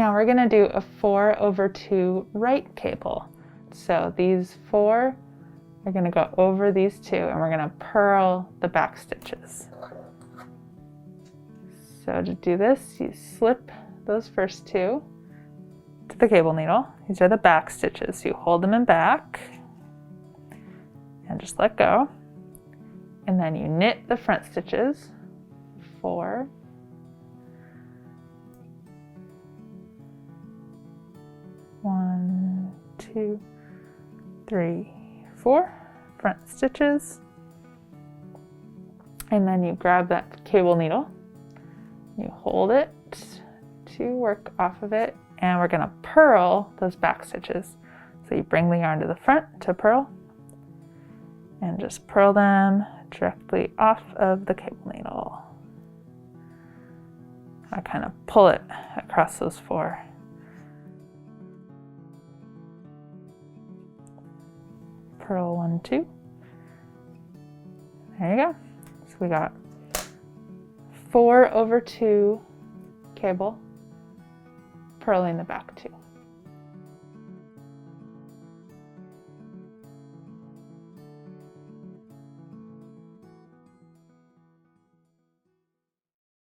Now we're going to do a 4/2 right cable. So these 4 are going to go over these 2, and we're going to purl the back stitches. So to do this, you slip those first 2 to the cable needle. These are the back stitches. So you hold them in back and just let go. And then you knit the front stitches. 4. 1, 2, 3, 4 front stitches. And then you grab that cable needle, you hold it to work off of it, and we're going to purl those back stitches. So you bring the yarn to the front to purl and just purl them directly off of the cable needle. I kind of pull it across those 4. Purl 1, 2. There you go. So we got 4/2 cable, purling the back 2.